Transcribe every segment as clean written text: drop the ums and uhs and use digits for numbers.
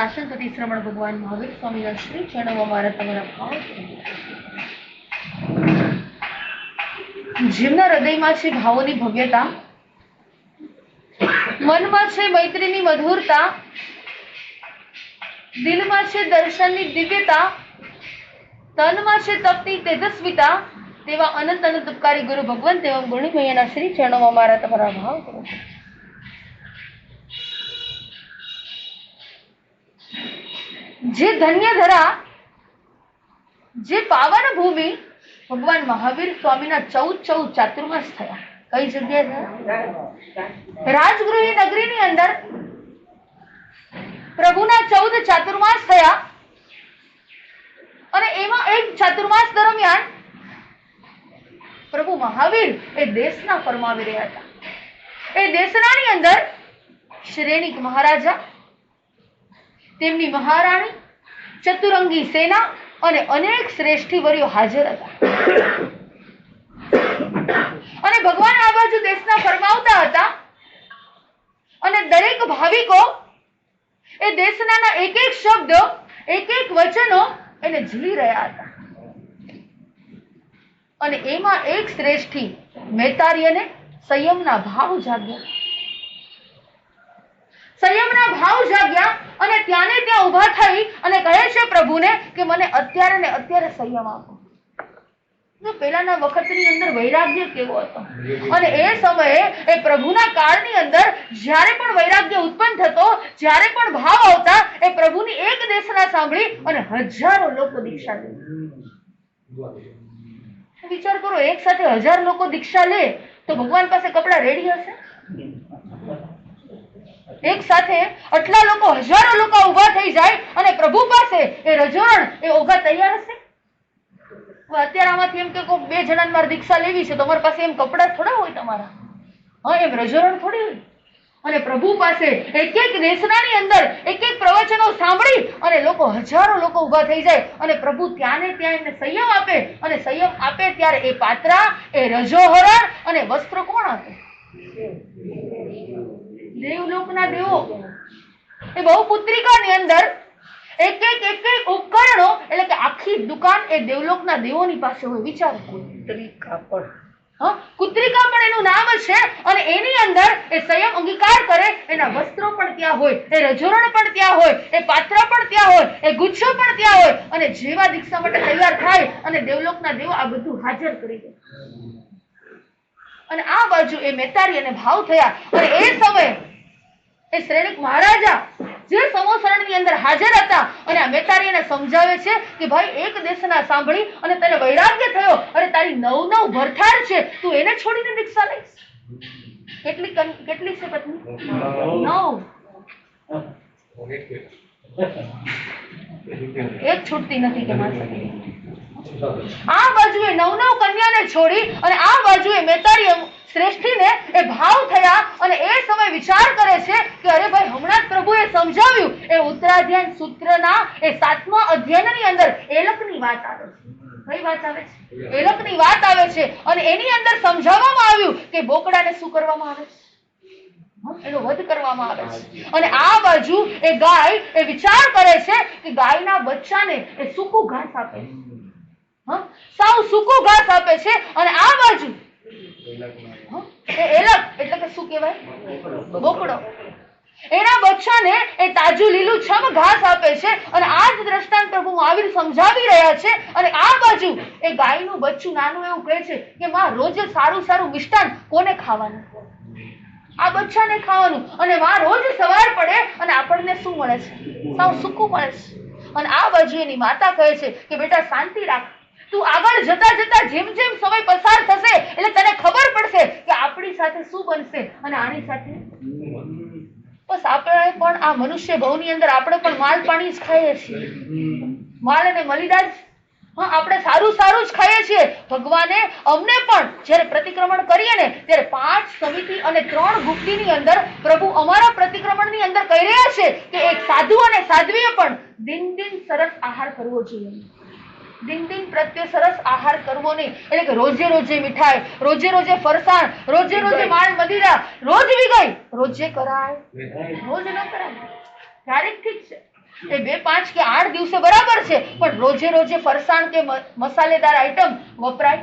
શાસન થતી શ્રમણ ભગવાન મહાવીર સ્વામીના શ્રી ચરણોમાં મારા તમારા ભાવ. જીવના હૃદયમાં છે ભાવોની ભવ્યતા, મનમાં છે મૈત્રીની મધુરતા, દિલમાં છે દર્શનની દિવ્યતા, તનમાં છે તપની તેજસ્વીતા, તેવા અનંત અનંત ઉપકારી ગુરુ ભગવાન તેવા ગુણી મૈયાના શ્રી ચરણોમાં મારા તમારા ભાવ કરું છું. જે ધન્ય ધરા, જે પાવન ભૂમિ ભગવાન મહાવીર સ્વામીના 14 ચાતુર્માસ થયા. કઈ જગ્યાએ? રાજગૃહી નગરીની અંદર પ્રભુના 14 ચાતુર્માસ થયા અને એમાં એક ચાતુર્માસ દરમિયાન પ્રભુ મહાવીર એ દેશના ફરમાવી રહ્યા હતા. એ દેશનાની અંદર શ્રેણિક મહારાજા, તેમની મહારાણી, ચતુરંગી સેના અને અનેક શ્રેષ્ઠીવર્યો હાજર હતા. અને ભગવાન આ બાજુ દેશના ફરમાવતા હતા અને દરેક ભાવિકો એ દેશના એક એક શબ્દ, એક એક વચનો એને ઝીલી રહ્યા હતા. અને એમાં એક શ્રેષ્ઠી મૈતારીને સંયમના ભાવ જાગ્યા. સંયમના ભાવ જાગ્યા અને ત્યાંને ત્યાં ઉભા થઈ અને કહે છે પ્રભુને કે મને અત્યારે ને અત્યારે સંયમ આપો. પહેલાના વખતની અંદર વૈરાગ્ય કેવો હતો અને એ સમયે એ પ્રભુના કાળની અંદર જ્યારે પણ વૈરાગ્ય ઉત્પન્ન થતો, જ્યારે પણ ભાવ આવતા, એ પ્રભુની એક દેશના સાંભળી અને હજારો લોકો દીક્ષા લે. વિચાર કરો, એક સાથે 1000 લોકો દીક્ષા લે તો ભગવાન પાસે કપડા રેડી હશે? એક સાથે આટલા લોકો, હજારો લોકો ઉભા થઈ જાય અને પ્રભુ પાસે એ રજોરણ, એ ઓઘા તૈયાર હશે? અત્યારે આમાંથી એમ કે 2 જણાને મારે દીક્ષા લેવી છે તો તમારી પાસે એમ કપડા થોડા હોય તમારા? હા, એમ રજોરણ થોડી હોય. અને પ્રભુ પાસે એક એક દેશનાની અંદર એક એક પ્રવચનો સાંભળી અને લોકો, હજારો લોકો ઉભા થઈ જાય અને પ્રભુ ત્યાં ને ત્યાં એમને સંયમ આપે. અને સંયમ આપે ત્યારે એ પાત્રા, એ રજોહરણ અને વસ્ત્ર કોણ આપે? દેવલોકના દેવો. એ બહુપુત્રિકાની અંદર એક એક ઉપકરણો, એટલે કે આખી દુકાન એ દેવલોકના દેવોની પાસે હોય. વિચારો, કુત્રિકા પણ, કુત્રિકા પણ એનું નામ છે. અને એની અંદર એ સંયમ અંગીકાર કરે, એના વસ્ત્રો પણ ત્યાં હોય, એ રજોરણ પણ ત્યાં હોય, એ પાત્ર પણ ત્યાં હોય, એ ગુચ્છો પણ ત્યાં હોય. અને જેવા દીક્ષા માટે તૈયાર થાય અને દેવલોકના દેવો આ બધું હાજર કરી દે. અને આ બાજુ એ મૈતારી અને ભાવ થયા. અને એ સમયે એ શ્રેણિક મહારાજા જે સમોસરણની અંદર હાજર હતા અને આ મૈતારીને સમજાવે છે કે ભાઈ, એક દેશના સાંભળી અને તને વૈરાગ્ય થયો, અરે તારી 9 ભરથાર છે, તું એને છોડીને દીક્ષા લઈશ? કેટલી છે પત્ની? 9. એક છૂટતી નથી કે મારી. આ બાજુએ 9 કન્યાને છોડી અને આ બાજુએ મૈતારી શ્રેષ્ઠીને એ ભાવ થયા. અને એ સમય વિચાર કરે છે કે અરે ભાઈ, હમણાં જ પ્રભુએ સમજાવ્યું. એ ઉત્તરાધ્યાય સૂત્રના એ 7મા અધ્યાયની અંદર એલકની વાત આવે છે. કઈ વાત આવે છે? એલકની વાત આવે છે. અને એની અંદર સમજાવવામાં આવ્યું કે બોકડાને શું કરવામાં આવે છે? એનો વધ કરવામાં આવે છે. અને આ બાજુ એ ગાય એ વિચાર કરે છે કે ગાયના બચ્ચાને એ સૂકું ઘાસ આપે છે. સાવ સૂકું ઘાસ આપે છે. અને આ બાજુ એ એલક, એટલે કે શું કહેવાય? બોકડો. એના બચ્ચાને એ તાજું લીલુંછમ ઘાસ આપે છે. અને આ જ દ્રષ્ટાંત પ્રભુ મહાવીર સમજાવી રહ્યા છે. અને આ બાજુ એ ગાયનું બચ્ચું નાનું એવું કહે છે કે માં, રોજ સારું સારું મિષ્ટાન કોને ખાવાનું? આ બચ્ચાને ખાવાનું. અને માં રોજ સવાર પડે અને આપણને શું મળે છે? સાવ સૂકું મળે છે. અને આ બાજુ એની માતા કહે છે કે બેટા, શાંતિ રાખ. તું આગળ જતા જતા જેમ જેમ સમય પસાર થશે એટલે તને ખબર પડશે કે આપણી સાથે શું બનશે અને આની સાથે. બસ આપણે પણ આ મનુષ્ય ભવની અંદર આપણે પણ માલ પાણી જ ખાઈએ છીએ. માલ અને મલીદાર. આપણે સારું સારું જ ખાઈએ છીએ. ભગવાને અમને પણ જયારે પ્રતિક્રમણ કરીએ ને ત્યારે 5 સમિતિ અને 3 ગુપ્તીની અંદર પ્રભુ અમારા પ્રતિક્રમણની અંદર કહી રહ્યા છે કે એક સાધુ અને સાધ્વીએ પણ દિન સરસ આહાર કરવો જોઈએ. દિન પ્રત્યે સરસ આહાર કરવો નહીં. એટલે કે રોજે રોજે મીઠાઈ, રોજે રોજે ફરસાણ, રોજે રોજે માલ મદિરા, રોજ વિગઈ, રોજે કરાય, રોજ ન કરાય. ક્યારેક ઠીક છે, એ 2, 5 કે 8 દિવસે બરાબર છે, પણ રોજે રોજે ફરસાણ કે મસાલેદાર આઈટમ વપરાય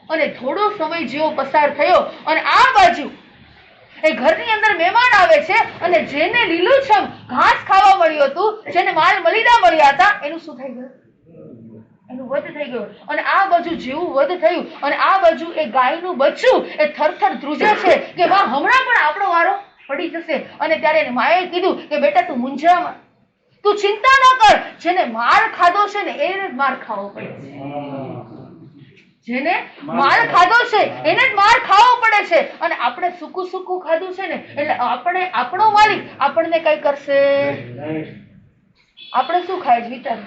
અને થોડો સમય જેવો પસાર થયો અને આ બાજુ એ ઘરની અંદર મહેમાન આવે છે અને જેને લીલુંછમ ઘાસ ખાવા મળ્યું હતું, જેને માલ મલીદા મળ્યા હતા, એનું શું થઈ ગયું? એનું વધ થઈ ગયું. અને આ બાજુ જેવું વધ થયું અને આ બાજુ એ ગાયનું બચ્ચું એ થરથર ધ્રુજે છે કે વાહ, હમણાં પણ આપણો વારો પડી જશે. અને ત્યારે એને માએ કીધું કે બેટા તું મૂંઝામાં, તું ચિંતા ન કર, જેને માર ખાધો છે ને એને જ માર ખાવો પડે. જેને માર ખાધો છે એને જ માર ખાવો પડે છે. અને આપણે સૂકું સૂકું ખાધું છે ને એટલે આપણો માલિક આપણને કઈ કરશે? આપણે શું ખાય જ વિચાર.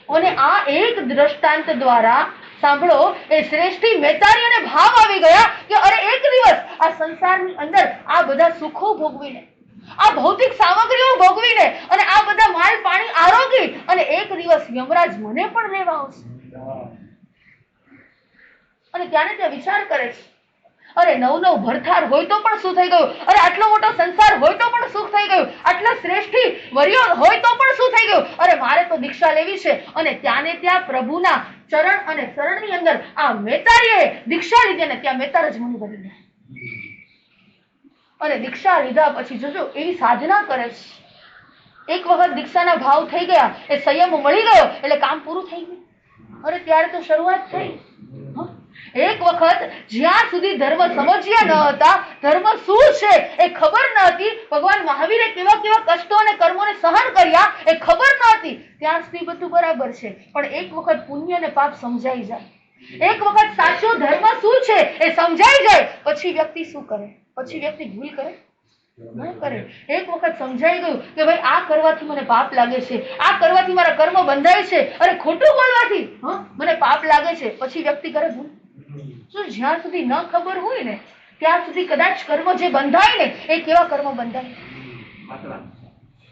અને આ એક દ્રષ્ટાંત દ્વારા સાંભળો, એ શ્રેષ્ઠી મેતારીઓને ભાવ આવી ગયા કે અરે એક દિવસ આ સંસારની અંદર આ બધા સુખો ભોગવીને, આ ભૌતિક સામગ્રીઓ ભોગવીને અને આ બધા માલ પાણી આરોગી અને એક દિવસ યમરાજ મને પણ લેવા આવશે. અને ત્યારે તે વિચાર કરે છે, અરે નવ ભરથાર હોય તો પણ શું થઈ ગયું? અરે આટલો મોટો સંસાર હોય તો પણ સુખ થઈ ગયું? આટલા શ્રેષ્ઠી વર્યો હોય તો પણ શું થઈ ગયું? અરે મારે તો દીક્ષા લેવી છે. અને ત્યાં ને ત્યાં પ્રભુના ચરણ અને શરણની અંદર આ મેતારીએ દીક્ષા લીધી અને ત્યાં મેતાર જ મુનિ બની ગયા. અને દીક્ષા લીધા પછી જોજો એવી સાધના કરે છે. એક વખત દીક્ષાના ભાવ થઈ ગયા, એ સંયમ મળી ગયો એટલે કામ પૂરું થઈ ગયું. અરે ત્યારે તો શરૂઆત થઈ. એક વખત જ્યાં સુધી ધર્મ સમજ્યા ન હતા, ધર્મ શું છે એ ખબર ન હતી, ભગવાન મહાવીરે કેવા કેવા કષ્ટો અને કર્મોને સહન કર્યા એ ખબર ન હતી, ત્યાં સુધી બધું બરાબર છે. પણ એક વખત પુણ્ય અને પાપ સમજાઈ જાય, એક વખત સાચો ધર્મ શું છે એ સમજાઈ જાય, પછી વ્યક્તિ શું કરે? પછી વ્યક્તિ ભૂલ કરે ન કરે. એક વખત સમજાઈ ગયું કે ભાઈ આ કરવાથી મને પાપ લાગે છે, આ કરવાથી મારા કર્મ બંધાય છે, અરે ખોટું બોલવાથી મને પાપ લાગે છે, પછી વ્યક્તિ કરે ભૂલ. જ્યાં સુધી ન ખબર હોય ને ત્યાં સુધી કદાચ કર્મ જે બંધાય ને એ કેવા કર્મ બંધાય?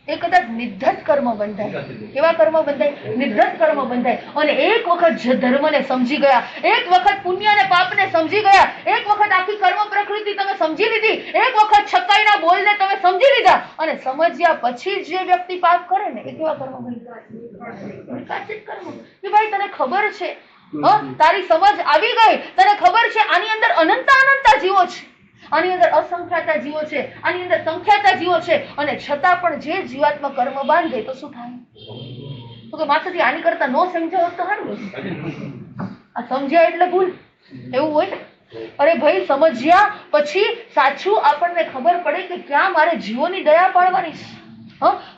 એ કદાચ નિર્ધત કર્મ બંધાય. કેવા કર્મ બંધાય? નિર્ધત કર્મ બંધાય. અને એક વખત ધર્મને સમજી ગયા, એક વખત પુણ્ય અને પાપને સમજી ગયા, એક વખત આખી કર્મ પ્રકૃતિ તમે સમજી લીધી, એક વખત છકાઈના બોલને તમે સમજી લીધા અને સમજ્યા પછી જે વ્યક્તિ પાપ કરે ને એ કેવા કર્મ બંધાય? વિકાસિત કર્મ. કે ભાઈ તને ખબર છે, તારી સમજ આવી ગઈ, તને ખબર છે આની અંદર અનંતા જીવો છે, આની અંદર અસંખ્યાતા જીવો છે, આની અંદર સંખ્યાતા જીવો છે, અને છતાં પણ જે જીવાત્મા કર્મ બાંધે તો શું થાય? તો કે માથેથી આની કરતા ન સમજાવો તો સારું. આ સમજ્યા એટલે ભૂલ, એવું હોય? અરે ભાઈ સમજ્યા પછી સાચું આપણને ખબર પડે કે ક્યાં મારે જીવોની દયા પાડવાની છે.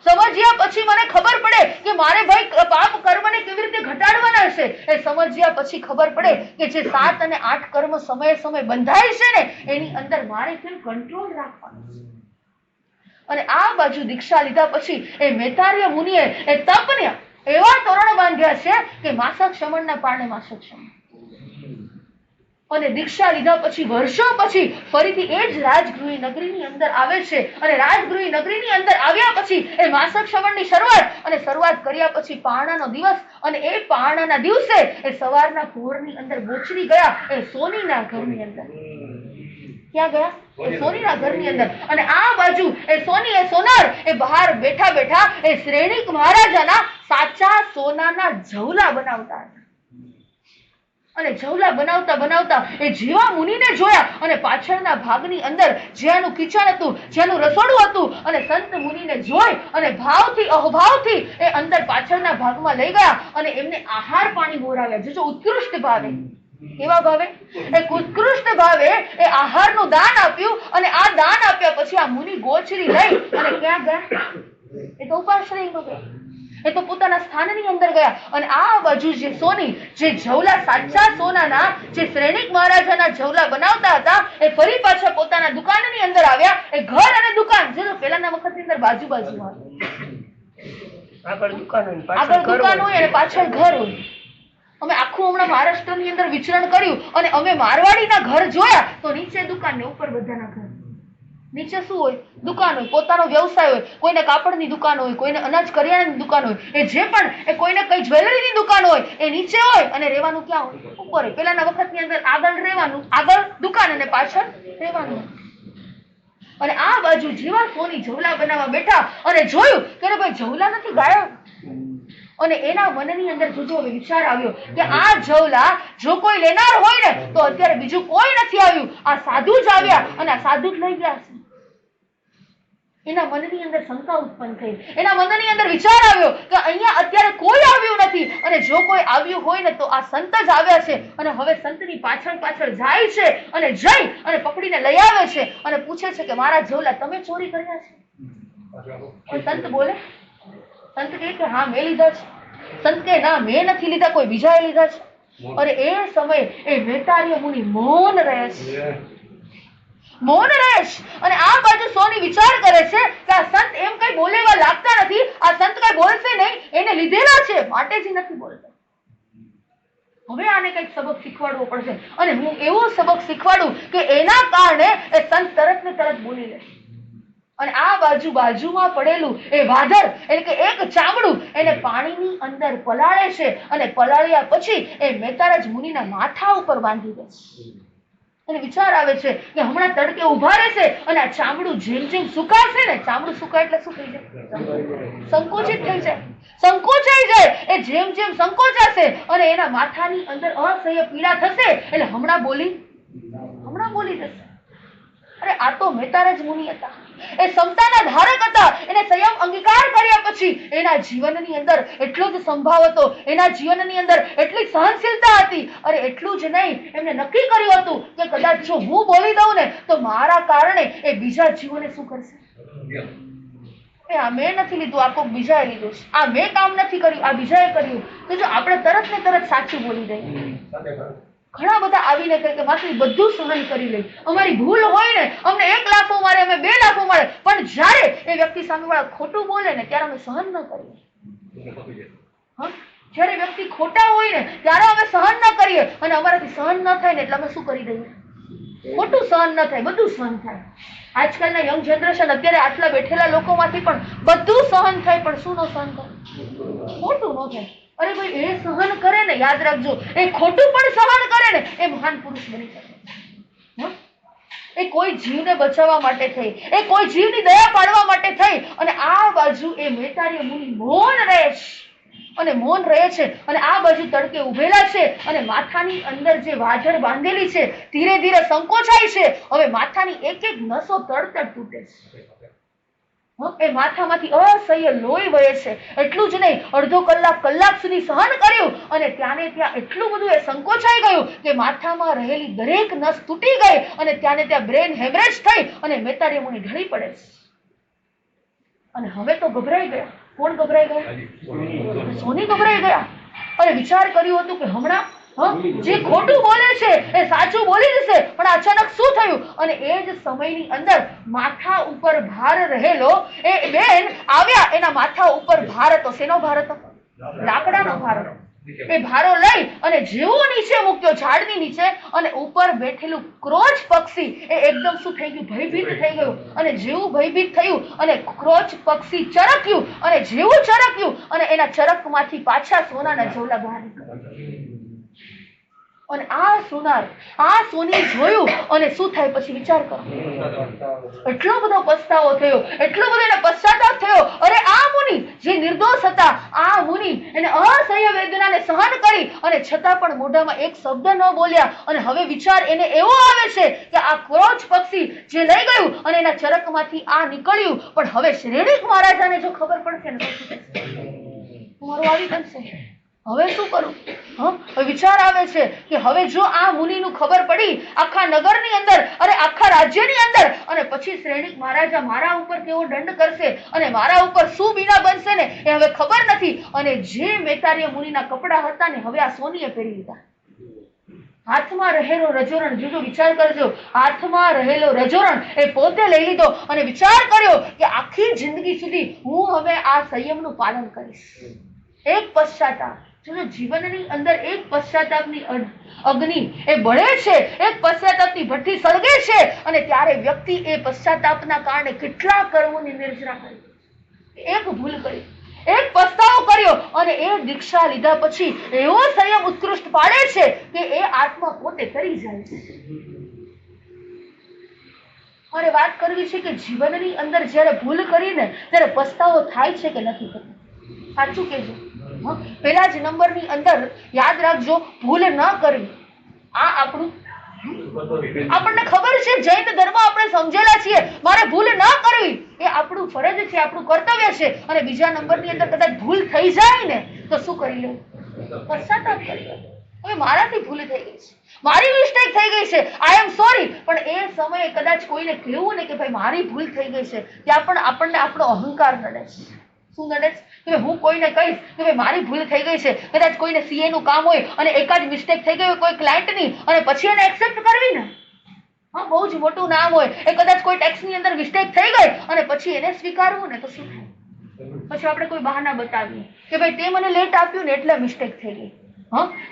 સમજ્યા પછી મને ખબર પડે કે મારે ભાઈ પાપ કર્મને કેવી રીતે ઘટાડવાના છે. એ સમજ્યા પછી ખબર પડે કે જે 7 અને 8 કર્મ સમયે સમય બંધાય છે ને એની અંદર મારે કેમ કંટ્રોલ રાખવાનો છે. અને આ બાજુ દીક્ષા લીધા પછી એ મેતાર્ય મુનિએ એ તપને એવા તોરણ બાંધ્યા છે કે માસક શમનના પારણે માસક શમન. અને દીક્ષા લીધા પછી વર્ષો પછી ફરીથી એ જ રાજગૃહી નગરીની અંદર આવે છે. અને રાજગૃહી નગરીની અંદર આવ્યા પછી એ માસક શ્રવણની શરૂઆત કર્યા પછી પારણાનો દિવસ, અને એ પારણાના દિવસે એ સવારના પોરની અંદર બોચરી ગયા એ સોનીના ઘરની અંદર. ક્યાં ગયા? એ સોનીના ઘરની અંદર. અને આ બાજુ એ સોની એ સોનાર એ બહાર બેઠા બેઠા એ શ્રેણીક મહારાજાના સાચા સોનાના જવલા બનાવતા હતા. અને જવલા બનાવતા બનાવતા એ જેવા મુનિને જોયા અને પાછળના ભાગની અંદર જ્યાંનું કિચન હતું, જ્યાંનું રસોડું હતું, અને સંત મુનિને જોઈ અને ભાવથી અહોભાવથી એ અંદર પાછળના ભાગમાં લઈ ગયા અને એમને આહાર પાણી મોરાવ્યા. જોજો ઉત્કૃષ્ટ ભાવે, કેવા ભાવે? એ ઉત્કૃષ્ટ ભાવે એ આહારનું દાન આપ્યું. અને આ દાન આપ્યા પછી આ મુનિ ગોચરી લઈ અને ક્યાં ગયા? એ તો ઉપાશ્રયમાં ગયા, એ તો પોતાના સ્થાનની અંદર ગયા. અને આ બાજુ જે સોની જે જવલા સાચા સોનાના જે શ્રેણીક મહારાજાના જવલા બનાવતા હતા એ ફરી પાછા પોતાના દુકાનની અંદર આવ્યા. એ ઘર અને દુકાન જો પેલાના વખતની અંદર બાજુ બાજુમાં આગળ દુકાન હોય અને પાછળ ઘર હોય. અમે આખું હમણાં મહારાષ્ટ્રની અંદર વિચરણ કર્યું અને અમે મારવાડીના ઘર જોયા તો નીચે દુકાન ને ઉપર બધાના ઘર. નીચે શું હોય? દુકાન હોય, પોતાનો વ્યવસાય હોય, કોઈને કાપડની દુકાન હોય, કોઈને અનાજ કરિયાણાની દુકાન હોય, એ જે પણ એ કોઈને કઈ જ્વેલરીની દુકાન હોય એ નીચે હોય અને રહેવાનું ક્યાં હોય? ઉપર હોય. પેલાના વખતની અંદર આગળ રહેવાનું, આગળ દુકાન અને પાછળ રહેવાનું. અને આ બાજુ જેવા સોની જવલા બનાવવા બેઠા અને જોયું કે ભાઈ જવલા નથી, ગાયબ. અને એના મનની અંદર જોજો હવે વિચાર આવ્યો કે આ જવલા જો કોઈ લેનાર હોય ને તો અત્યારે બીજું કોઈ નથી આવ્યું, આ સાધુ જ આવ્યા અને આ સાધુ જ લઈ ગયા છે. એના મનની અંદર શંકા ઉત્પન્ન થઈ, એના મનની અંદર વિચાર આવ્યો કે અહીંયા અત્યારે કોઈ આવ્યું નથી અને જો કોઈ આવ્યું હોય ને તો આ સંત જ આવ્યા છે. અને હવે સંતની પાછળ પાછળ જાય છે અને જઈ અને પકડીને લઈ આવે છે અને પૂછે છે કે મારા જવલા તમે ચોરી કર્યા છે? સંત બોલે, સંત કહે કે હા મેં લીધા છે. સંત કહે ના મેં નથી લીધા, કોઈ બીજાએ લીધા છે. અને એ સમયે એ વેતારીય મુનિ મૌન રહે છે, મૌન રહે છે. અને આ બાજુ સોની વિચાર કરે છે કે આ સંત એમ કઈ બોલેવા લાગતા નથી, આ સંત કઈ બોલશે નહીં, એને લીધેલા છે માટે જ નથી બોલતા. હવે આને કઈક સબક શીખવાડવો પડશે અને હું એવો સબક શીખવાડું કે એના કારણે એ સંત તરત ને તરત બોલી લે. અને આ બાજુમાં પડેલું એ વાધર એટલે કે એક ચામડું એને પાણીની અંદર પલાળે છે અને પલાળ્યા પછી એ મેતારજ મુનિના માથા ઉપર બાંધી દે છે. અને વિચાર આવે છે કે હમણાં તડકે ઉભા રહેશે અને આ ચામડું જેમ જેમ સુકાશે ને, ચામડું સુકાય એટલે શું થઈ જાય? સંકોચિત થઈ જાય, સંકોચાઈ જાય. એ જેમ જેમ સંકોચાશે અને એના માથાની અંદર અસહ્ય પીડા થશે એટલે હમણાં બોલી જશે. અરે આ તો મેતારજ મુનિ હતા, એ સમતાના ધારક હતા. એને સંયમ અંગીકાર કર્યા પછી એના જીવનની અંદર એટલો જ સંભાવ હતો, એના જીવનની અંદર એટલી સહનશીલતા હતી. અરે એટલું જ નહીં, એમને નક્કી કર્યું હતું કે કદાચ જો હું બોલી દઉં ને તો મારા કારણે એ બીજા જીવોને શું કરશે? આ મેં નથી લીધું, આ કોઈ બીજાએ લીધું છે, આ મેં કામ નથી કર્યું, આ બીજાએ કર્યું. તો જો આપણે તરત ને તરત સાચું બોલી દઈએ. ઘણા બધા આવીને કહે કે માસી બધું સહન કરી લે, અમારી ભૂલ હોય ને અમને 1 લાફો મારે, અમે 2 લાફો મારે, પણ જ્યારે એ વ્યક્તિ સામેવાળા ખોટું બોલે ને ત્યારે અમે સહન ન કરીએ. જ્યારે વ્યક્તિ ખોટા હોય ને ત્યારે અમે સહન ન કરીએ અને અમારાથી સહન ન થાય ને એટલે અમે શું કરી દઈએ? ખોટું સહન ન થાય, બધું સહન થાય. આજકાલના યંગ જનરેશન અત્યારે આટલા બેઠેલા લોકોમાંથી પણ બધું સહન થાય પણ શું ન સહન થાય? ખોટું ન થાય. અરે ભાઈ એ સહન કરે ને, યાદ રાખજો, એ ખોટું પણ સહન કરે ને એ મહાન પુરુષ બની શકે. એ કોઈ જીવને બચાવવા માટે થઈ, એ કોઈ જીવની દયા પાડવા માટે થઈ. અને આ બાજુ એ મેતારીય મુનિ મૌન રહે છે અને મૌન રહે છે અને આ બાજુ તડકે ઉભેલા છે અને માથાની અંદર જે વાજર બાંધેલી છે ધીરે ધીરે સંકોચાય છે. હવે માથાની એક એક નસો તડતડ તૂટે છે. એ માથામાંથી અસહ્ય લોહી વહે છે. એટલું જ નહીં, અડધો કલાક સુધી સહન કર્યું અને ત્યાંને ત્યાં એટલું બધું એ સંકોચાઈ ગયું કે માથામાં રહેલી દરેક નસ તૂટી ગઈ અને ત્યાંને ત્યાં બ્રેન હેમરેજ થઈ અને મેતારીય મુનિ ઢળી પડે છે. અને હવે તો ગભરાઈ ગયા. કોણ ગભરાઈ ગયા? સોની ગભરાઈ ગયા. અને વિચાર કર્યું હતું કે હમણાં જે ખોટું બોલે છે એ સાચું બોલી જશે, પણ અચાનક શું થયું? અને એ જ સમયની અંદર માથા ઉપર ભાર રહેલો એ બેન આવ્યા. એના માથા ઉપર ભાર હતો. શેનો ભાર હતો? લાકડાનો ભાર હતો. એ ભારો લઈ અને જેવો નીચે મૂક્યો ઝાડની નીચે અને ઉપર બેઠેલું ક્રોચ પક્ષી એ એકદમ શું થઈ ગયું? ભયભીત થઈ ગયું. અને જેવું ભયભીત થયું અને ક્રોચ પક્ષી ચરક્યું અને જેવું ચરક્યું અને એના ચરકમાંથી પાછા સોનાના જવલા બહાર નીકળ્યા. અને આ સોની જોયું અને શું થાય પછી વિચાર કરો. એટલો બધો પસ્તાવો થયો, એટલો બધો એને પશ્ચાતાપ થયો. અરે આ મુનિ જે નિર્દોષ હતા, આ મુનિ એને અસહ્ય વેદનાને સહન કરી અને છતાં પણ મોઢામાં એક શબ્દ ન બોલ્યા. અને હવે વિચાર એને એવો આવે છે કે આ ક્રોચ પક્ષી જે લઈ ગયું અને એના ચરકમાંથી આ નીકળ્યું, પણ હવે શ્રેણીક મહારાજાને જો ખબર પડશે ને તો શું થશે? મારું આવી બનશે. હવે શું કરું? વિચાર આવે છે કે હવે જો આ મુનિનું ખબર પડી આખા નગરની અંદર, અરે આખા રાજ્યની અંદર, અને પછી શ્રેણીક મહારાજા મારા ઉપર કેવો દંડ કરશે અને મારા ઉપર શું બીના બનશે ને એ હવે ખબર નથી. અને જે મેતારીય મુનિના કપડા હતા ને હવે આ સોનીએ પહેરી લીધા. હાથમાં રહેલો રજોરણ, જોજો વિચાર કરજો, હાથમાં રહેલો રજોરણ એ પોતે લઈ લીધો અને વિચાર કર્યો કે આખી જિંદગી સુધી હું હવે આ સંયમનું પાલન કરીશ. એક પશ્ચાતાપ, જો જીવનની અંદર એક પશ્ચાતાપની અગ્નિ એ બળે છે, એક પશ્ચાતાપની ભઠ્ઠી સળગે છે અને ત્યારે વ્યક્તિ એ પશ્ચાતાપના કારણે કેટલા કર્મોની નિર્જરા કરી, એક ભૂલ કરી, એક પસ્તાવો કર્યો અને એ દીક્ષા લીધા પછી એવો સંયમ ઉત્કૃષ્ટ પાડે છે કે એ આત્મા પોતે કરી જાય છે. મારે વાત કરવી છે કે જીવનની અંદર જ્યારે ભૂલ કરીને ત્યારે પસ્તાવો થાય છે કે નથી થતો? સાચું કહેજો. પહેલા જ નંબરની અંદર યાદ રાખજો, ભૂલ ન કરવી. આ આપણને ખબર છે, જૈન ધર્મ આપણે સમજેલા છીએ, મારે ભૂલ ન કરવી એ આપણું ફરજ છે, આપણું કર્તવ્ય છે. અને બીજા નંબરની અંદર કદાચ ભૂલ થઈ જાય ને તો શું કરી લેવું? પશ્ચાતાપ કરી લેવું. હવે મારાથી ભૂલ થઈ ગઈ છે, મારી મિસ્ટેક થઈ ગઈ છે, આઈ એમ સોરી. પણ એ સમયે કદાચ કોઈને કહેવું ને કે ભાઈ મારી ભૂલ થઈ ગઈ છે, ત્યાં પણ આપણને આપણો અહંકાર નડે છે. શું નડે છે? કે હું કોઈને કહીશ કે ભાઈ મારી ભૂલ થઈ ગઈ છે, કદાચ કોઈને સીએ નું કામ હોય અને એકાદ મિસ્ટેક થઈ ગઈ હોય કોઈ ક્લાયન્ટની, અને પછી એને એક્સેપ્ટ કરવી ને, બહુ જ મોટું નામ હોય, એ કદાચ કોઈ ટેક્સની અંદર મિસ્ટેક થઈ ગઈ અને પછી એને સ્વીકારવું ને તો શું થાય? પછી આપણે કોઈ બહાના બતાવીએ કે ભાઈ તે મને લેટ આપ્યું ને એટલે મિસ્ટેક થઈ ગઈ,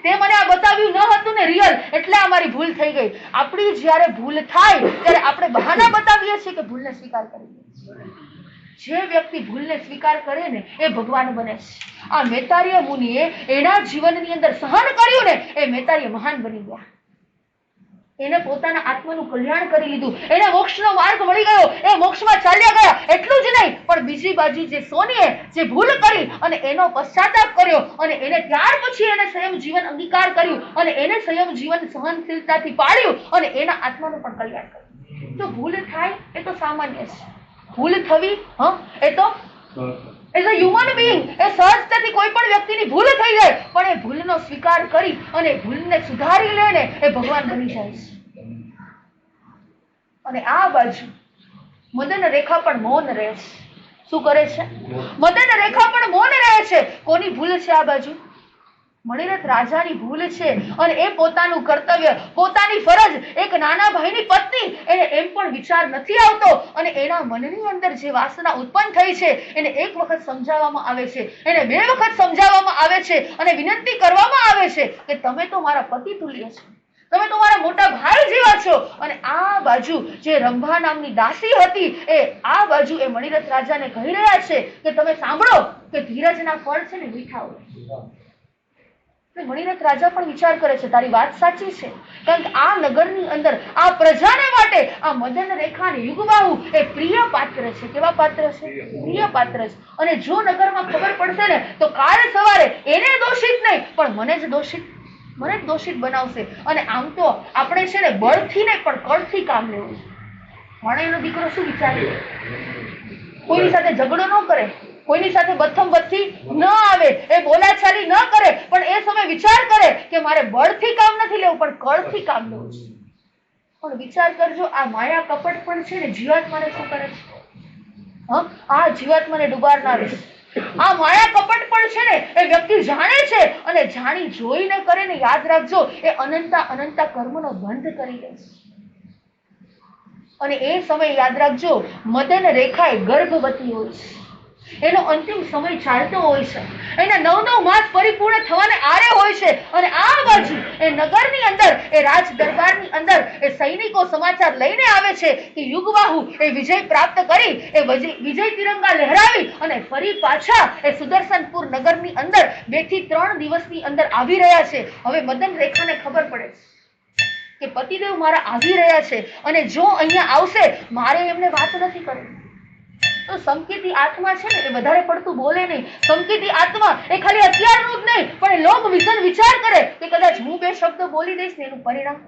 તે મને આ બતાવ્યું ન હતું ને રિયલ, એટલે અમારી ભૂલ થઈ ગઈ. આપણી જ્યારે ભૂલ થાય ત્યારે આપણે બહાના બતાવીએ છીએ કે ભૂલને સ્વીકાર કરીએ. જે વ્યક્તિ ભૂલને સ્વીકાર કરે ને એ ભગવાન બને છે. આ મેતાર્ય મુનિએ એના જીવનની અંદર સહન કર્યું ને એ મેતાર્ય મહાન બની ગયા. એને પોતાના આત્માનું કલ્યાણ કરી લીધું, એને મોક્ષનો માર્ગ મળી ગયો, એ મોક્ષમાં ચાલ્યા ગયા. એટલું જ નહીં, પણ બીજી બાજુ જે સોનીએ જે ભૂલ કરી અને એનો પશ્ચાતાપ કર્યો અને એને ત્યાર પછી એને સંયમ જીવન અંગીકાર કર્યું અને એને સંયમ જીવન સહનશીલતાથી પાળ્યું અને એના આત્માનું પણ કલ્યાણ કર્યું. તો ભૂલ થાય એ તો સામાન્ય છે. ભૂલ થવી એ તો એઝ અ હ્યુમન બીઈંગ એ સહજતાથી કોઈ પણ વ્યક્તિની ભૂલ થઈ જાય, પણ એ ભૂલનો સ્વીકાર કરી અને ભૂલને સુધારી લે ને એ ભગવાન બની જાય છે. અને આ બાજુ મદન રેખા પણ મૌન રહે છે. શું કરે છે? મદન રેખા પણ મૌન રહે છે. કોની ભૂલ છે આ બાજુ? મણિરથ રાજાની ભૂલ છે. અને એ પોતાનું કર્તવ્ય, પોતાની ફરજ, એક નાના ભાઈની પત્ની, એને એમ પણ વિચાર નથી આવતો અને એના મનની અંદર જે વાસના ઉત્પન્ન થઈ છે એને એક વખત સમજાવવામાં આવે છે, એને 2 વખત સમજાવવામાં આવે છે અને વિનંતી કરવામાં આવે છે કે તમે તો મારા પતિ તુલ્ય છો, તમે તો મારા મોટા ભાઈ જેવા છો. અને આ બાજુ જે રંભા નામની દાસી હતી એ આ બાજુ એ મણિરથ રાજાને કહી રહ્યા છે કે તમે સાંભળો કે ધીરજના ફળ છે ને મીઠા હોય. મણિરથ રાજા પણ વિચાર કરે છે તારી વાત સાચી છે, કારણ કે આ નગરની અંદર આ પ્રજાને માટે આ મદન રેખા અને યુગબાહુ એ પ્રિય પાત્ર છે. કેવા પાત્ર છે? પ્રિય પાત્ર છે. અને જો નગરમાં ખબર પડશે ને તો કાલ સવારે એને દોષિત નહીં પણ મને જ દોષિત બનાવશે. અને આમ તો આપણે છે ને બળથી નહીં પણ કળથી કામ લેવું છે. ભણેલો દીકરો શું વિચારે? કોઈની સાથે ઝઘડો ન કરે, કોઈની સાથે બથમ-બથ્થી ન આવે, એ બોલાચાલી ન કરે, પણ એ સમય વિચાર કરે કે મારે બળથી કામ નથી લેવું પણ કળથી કામ લેવું છે. પણ વિચાર કરજો, આ માયા કપટ પણ છે ને જીવાત્માને શું કરે છે? આ જીવાત્માને ડુબાડનાર છે. આ માયા કપટ પણ છે ને એ વ્યક્તિ જાણે છે અને જાણી જોઈને કરે ને, યાદ રાખજો, એ અનંતા કર્મનો બંધ કરી દે છે. અને એ સમય યાદ રાખજો, મદન રેખા ગર્ભવતી હોય છે, એનો અંતિમ સમય ચાલતો હોય છે, એના 9 માસ પરિપૂર્ણ થવાને આરે હોય છે. અને આ બાજુ એ નગરની અંદર એ રાજ દરબારની અંદર એ સૈનિકો સમાચાર લઈને આવે છે કે યુગબાહુ એ વિજય પ્રાપ્ત કરી, એ વિજય તિરંગા લહેરાવી અને ફરી પાછા એ સુદર્શનપુર નગરની અંદર 2 થી 3 દિવસની અંદર આવી રહ્યા છે. હવે મદન રેખાને ખબર પડે છે કે પતિદેવ મારા આવી રહ્યા છે અને જો અહીંયા આવશે મારે એમને વાત નથી કરવી. તો સંકેતી આત્મા છે ને એ વધારે પડતું બોલે નહીં. સંકેતી આત્મા એ ખાલી અત્યારનું જ નહીં પણ લોક વિઝન વિચાર કરે કે કદાચ હું 2 શબ્દ બોલી દઈશ ને એનું પરિણામ,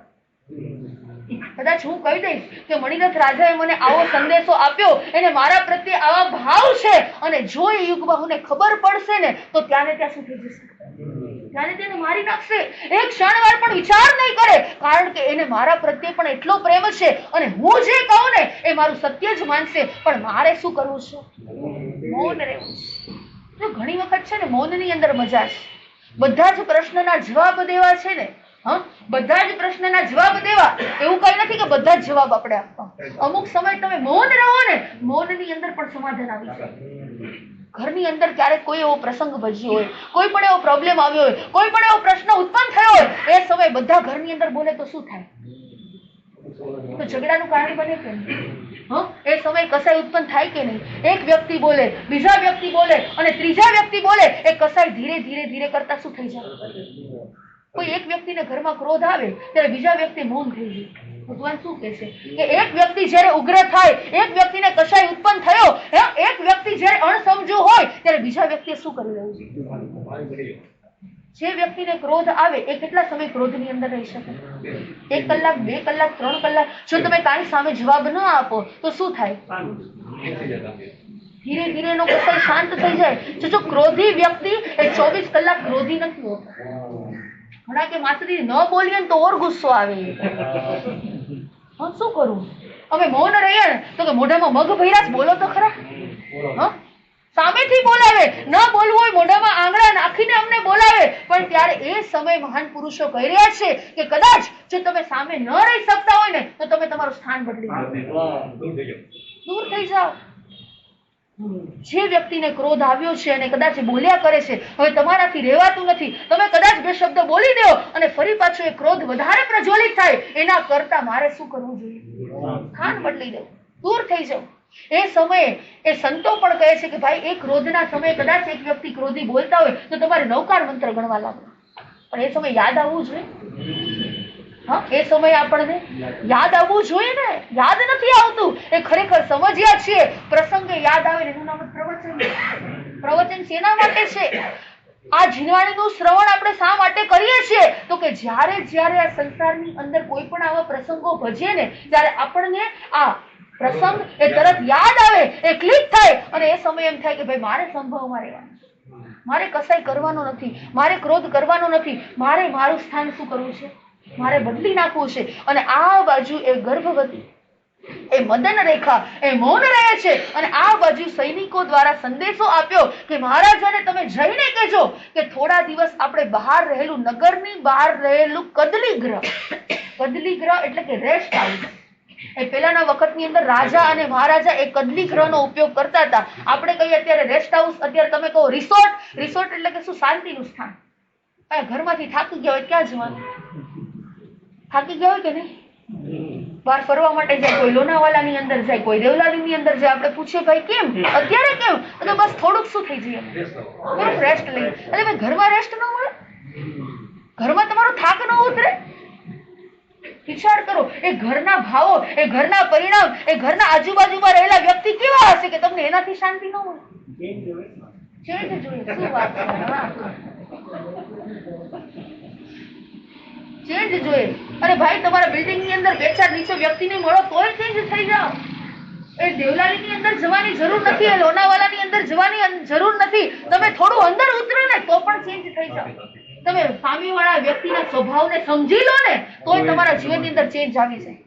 કદાચ હું કહી દઈશ કે મણિરથ રાજાએ મને આવો સંદેશો આપ્યો, એને મારા પ્રત્યે આવા ભાવ છે, અને જો એ યુગબાહુને ખબર પડશે ને તો ત્યાં ને ત્યાં શું થઈ જશે? ત્યારે તેને મારી નાખશે. એક ક્ષણવાર પણ વિચાર નહીં કરે, કારણ કે એને મારા પ્રત્યે પણ એટલો પ્રેમ છે અને હું જે કહું ને એ મારું સત્ય જ માનશે. પણ મારે શું કરવું છે? મૌન રહેવું છે. જો ઘણી વખત છે ને મૌનની અંદર મજા છે. બધા જ પ્રશ્નના જવાબ દેવા છે ને, બધા જ પ્રશ્નના જવાબ દેવા એવું કઈ નથી કે બધા જ જવાબ આપણે આપવા. અમુક સમય તમે મૌન રહો ને, મૌનની અંદર પણ સમાધાન આવી જાય. ઘરની અંદર ક્યારેક કોઈ એવો પ્રસંગ ભજ્યો હોય, કોઈ પણ એવો પ્રોબ્લેમ આવ્યો હોય, કોઈ પણ એવો પ્રશ્ન ઉત્પન્ન થયો હોય, એ સમય બધા ઘરની અંદર બોલે તો શું થાય? તો ઝઘડાનું કારણ બને કે નહીં? એ સમય કસાઈ ઉત્પન્ન થાય કે નહીં? એક વ્યક્તિ બોલે, બીજા વ્યક્તિ બોલે અને ત્રીજા વ્યક્તિ બોલે, એ કસાઈ ધીરે કરતા શું થઈ જાય? કોઈ એક વ્યક્તિને ઘરમાં ક્રોધ આવે ત્યારે બીજા વ્યક્તિ મૌન થઈ જાય. ભગવાન શું કહે છે કે એક વ્યક્તિ જ્યારે ઉગ્ર થાય, એક વ્યક્તિને કશાય ઉત્પન્ન થયો, એક વ્યક્તિ જ્યારે અણસમજુ હોય ત્યારે બીજા વ્યક્તિએ શું કરી રહ્યું છે? જે વ્યક્તિને ક્રોધ આવે એ કેટલા સમય ક્રોધની અંદર રહી શકે? 1 કલાક, 2 કલાક, 3 કલાક. જો તમે કાંઈ સામે જવાબ ન આપો તો શું થાય? ધીરે ધીરે એનો ગુસ્સો શાંત થઈ જાય. જો ક્રોધી વ્યક્તિ એ 24 કલાક ક્રોધી નથી હોતો. ઘણા કે માસી ન બોલીએ ને તો ઓર ગુસ્સો આવે. શું કરું? અમે મૌન રહીએ ને તો કે મોઢામાં મગ ભર્યા જ, બોલો તો ખરા. સામેથી બોલાવે, ન બોલવું હોય મોઢામાં આંગળા નાખીને અમને બોલાવે. પણ ત્યારે એ સમય મહાન પુરુષો કહી રહ્યા છે કે કદાચ જો તમે સામે ન રહી શકતા હોય ને તો તમે તમારું સ્થાન બદલી દૂર થઈ જાઓ. જે વ્યક્તિને ક્રોધ આવ્યો છે અને કદાચ બોલ્યા કરે છે, હવે તમારાથી રહેવાતું નથી, તમે કદાચ 2 શબ્દ બોલી દો અને ફરી પાછો એ ક્રોધ વધારે પ્રજ્વલિત થાય, એના કરતા મારે શું કરવું જોઈએ? સ્થાન બદલી દો, દૂર થઈ જાઓ. એ સમયે એ સંતો પણ કહે છે કે ભાઈ એ ક્રોધના સમયે કદાચ એક વ્યક્તિ ક્રોધી બોલતા હોય તો તમારે 9કાર મંત્ર ગણવા લાગો. પણ એ સમય યાદ આવવું જોઈએ. એ સમય આપણને યાદ આવવું જોઈએ ને. યાદ નથી આવતું. એ ખરેખર સમજ્યા છીએ. પ્રસંગે યાદ આવે એનું નામ પ્રવચન. પ્રવચન શેના માટે છે? આ જીનવાણીનું શ્રવણ આપણે શા માટે કરીએ છીએ? તો કે જ્યારે આ સંસારની અંદર કોઈ પણ આવા પ્રસંગો ભજે ને ત્યારે આપણને આ પ્રસંગ એ તરત યાદ આવે, એ ક્લિક થાય અને એ સમય એમ થાય કે ભાઈ મારે સંભવમાં રહેવાનું, મારે કસાઈ કરવાનો નથી, મારે ક્રોધ કરવાનો નથી, મારે મારું સ્થાન શું કરવું છે? મારે બદલી નાખવું છે. અને આ બાજુ એ ગર્ભવતી એ મદન રેખા એ મૌન રહે છે અને આ બાજુ સૈનિકો દ્વારા સંદેશો આપ્યો કે મહારાજાને તમે જઈને કહેજો કે થોડા દિવસ આપણે બહાર રહેલું, નગરની બહાર રહેલું કદલી ગ્રહ એટલે કે રેસ્ટ હાઉસ. એ પહેલાના વખતની અંદર રાજા અને મહારાજા એ કદલી ગ્રહનો ઉપયોગ કરતા હતા. આપણે કહીએ અત્યારે રેસ્ટ હાઉસ, અત્યારે તમે કહો રિસોર્ટ. રિસોર્ટ એટલે કે શું? શાંતિનું સ્થાન. ઘરમાંથી થાકી ગયા હોય ક્યાં જવાનું? થાકી ગયા હોય કે નહીં? બહાર ફરવા માટે જાય, કોઈ લોનાવાલાની અંદર જાય, કોઈ દેવલાલીની અંદર જાય. આપણે પૂછીએ ભાઈ કેમ અત્યારે કેમ? તો બસ થોડુંક શું થઈ જઈએ, થોડુંક રેસ્ટ લઈએ. એટલે ભાઈ ઘરમાં રેસ્ટ ન મળે, ઘરમાં તમારો થાક ન ઉતરે. વિચાર કરો, એ ઘરના ભાવો, એ ઘરના પરિણામ, એ ઘરના આજુબાજુમાં રહેલા વ્યક્તિ કેવા હશે કે તમને એનાથી શાંતિ ન મળે? ચેન્જ જોઈએ. શું વાત છે? ચેન્જ જોઈએ. અરે ભાઈ તમારા બિલ્ડિંગ ની અંદર 2-4 નીચે વ્યક્તિને મળો તોય ચેન્જ થઈ જાઓ. એ દેવલાલી ની અંદર જવાની જરૂર નથી, એ લોનાવાલા ની અંદર જવાની જરૂર નથી. તમે થોડું અંદર ઉતરો ને તો પણ ચેન્જ થઈ જાઓ. તમે સામેવાળા વ્યક્તિના સ્વભાવને સમજી લો ને તોય તમારા જીવનની અંદર ચેન્જ આવી જાય.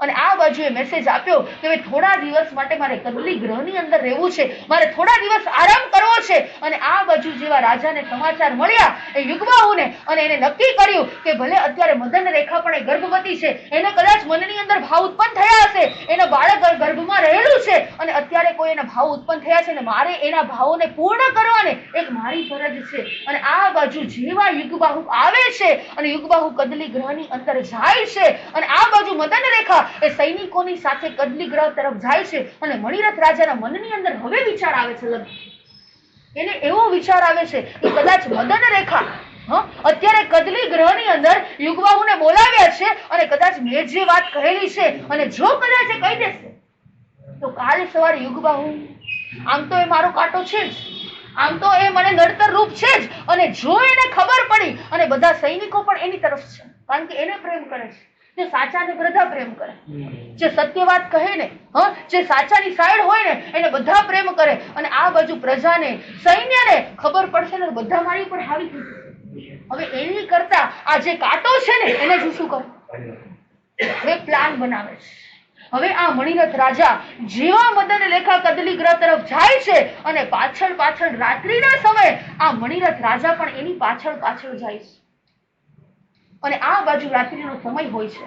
અને આ બાજુએ મેસેજ આપ્યો કે ભાઈ થોડા દિવસ માટે મારે કદલી ગ્રહની અંદર રહેવું છે, મારે થોડા દિવસ આરામ કરવો છે. અને આ બાજુ જેવા રાજાને સમાચાર મળ્યા એ યુગબાહુને, અને એને નક્કી કર્યું કે ભલે અત્યારે મદન રેખા પણ એ ગર્ભવતી છે, એને કદાચ મનની અંદર ભાવ ઉત્પન્ન થયા હશે, એનો બાળક ગર્ભમાં રહેલું છે અને અત્યારે કોઈ એના ભાવ ઉત્પન્ન થયા છે ને મારે એના ભાવોને પૂર્ણ કરવાને એક મારી ફરજ છે. અને આ બાજુ જેવા યુગબાહુ આવે છે અને યુગબાહુ કદલી ગ્રહની અંદર જાય છે અને આ બાજુ મદન રેખા એ સૈનિકોની સાથે કદલી ગ્રહ તરફ જાય છે અને મણિરથ રાજાના મનની અંદર હવે વિચાર આવે છે. એને એવો વિચાર આવે છે કે કદાચ મદન રેખા અત્યારે કદલી ગ્રહની અંદર યુગબાહુને બોલાવ્યા છે અને કદાચ મેં જે વાત કહેલી છે અને જો કદાચ એ કહી દેશે તો કાલે સવારે યુગબાહુ, આમ તો એ મારો કાંટો છે જ, આમ તો એ મને નડતર રૂપ છે જ, અને જો એને ખબર પડી અને બધા સૈનિકો પણ એની તરફ છે કારણ કે એને પ્રેમ કરે છે, જે સાચાને બધા પ્રેમ કરે, જે સત્ય વાત કહે ને, જે સાચાની સાઈડ હોય ને એને બધા પ્રેમ કરે. અને આ બાજુ પ્રજાને, સૈન્યને ખબર પડશે ને બધા મારી ઉપર હાવી થઈ જશે. હવે એની કરતા આ જે કાંટો છે ને એને જ શું કરે? હવે પ્લાન બનાવે છે. હવે આ મણિરથ રાજા જેવા મદન રેખા કદલી ગ્રહ તરફ જાય છે અને પાછળ રાત્રિના સમયે આ મણિરથ રાજા પણ એની પાછળ જાય છે. અને આ બાજુ રાત્રિનો સમય હોય છે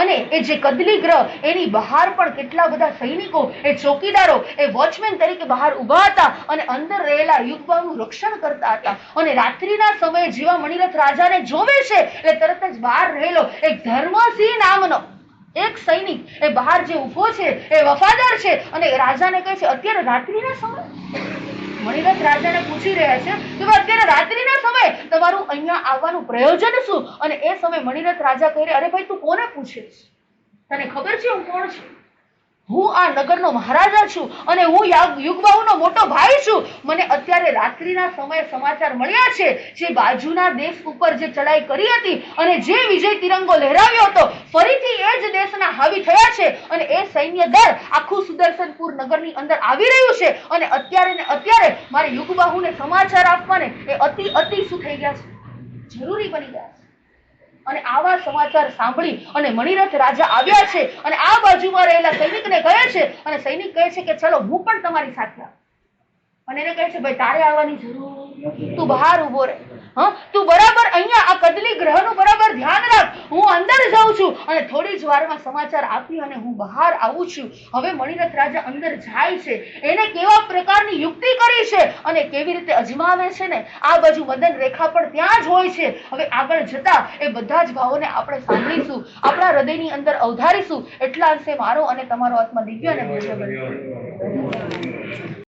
અને એ જે કદલી ગ્રહ એની બહાર પણ કેટલા બધા સૈનિકો, એ ચોકીદારો, એ વોચમેન તરીકે બહાર ઉભા હતા અને અંદર રહેલા યુગબાનું રક્ષણ કરતા હતા. અને રાત્રિના સમયે જેવા મણિરથ રાજાને જોવે છે એટલે તરત જ બહાર રહેલો એક ધર્મસિંહ નામનો એક સૈનિક એ બહાર જે ઉભો છે એ વફાદાર છે અને રાજાને કહે છે અત્યારે રાત્રિના સમય મણિરથ રાજાને પૂછી રહ્યા છે કે ભાઈ અત્યારે રાત્રિના સમયે તમારું અહીંયા આવવાનું પ્રયોજન શું? અને એ સમયે મણિરથ રાજા કહે, અરે ભાઈ તું કોને પૂછે છે? તને ખબર છે હું કોણ છું? હું આ નગરનો મહારાજા છું અને હું યુગબાહુનો મોટો ભાઈ છું. મને અત્યારે રાત્રિના સમયે સમાચાર મળ્યા છે જે બાજુના દેશ ઉપર જે ચડાઈ કરી હતી અને જે વિજય તિરંગો લહેરાવ્યો હતો, ફરીથી એ જ દેશના હાવી થયા છે અને એ સૈન્ય દળ આખું સુદર્શનપુર નગરની અંદર આવી રહ્યું છે અને અત્યારે મારે યુગબાહુને સમાચાર આપવાને એ અતિ શું થઈ ગયા છે, જરૂરી બની ગયા છે. અને આવા સમાચાર સાંભળી અને મણિરથ રાજા આવ્યા છે અને આ બાજુમાં રહેલા સૈનિકને કહે છે અને સૈનિક કહે છે કે ચલો હું પણ તમારી સાથે આવું. અને એને કહે છે ભાઈ તારે આવવાની જરૂર, તું બહાર ઉભો રહે. તું બરાબર અહીંયા આ કદલી ગ્રહનું બરાબર ધ્યાન રાખ. હું અંદર જાઉં છું અને થોડી જ વારમાં સમાચાર આપી અને હું બહાર આવું છું. હવે મણિરથ રાજા અંદર જાય છે. એને કેવા પ્રકારની યુક્તિ કરી છે અને કેવી રીતે અજમાવે છે ને, આ બાજુ મદન રેખા પણ ત્યાં જ હોય છે. હવે આગળ જતા એ બધા જ ભાવોને આપણે સાંભળીશું, આપણા હૃદયની અંદર અવધારીશું. એટલા અંશે મારો અને તમારો આત્મા દિવ્ય અને ભવ્ય બનશે.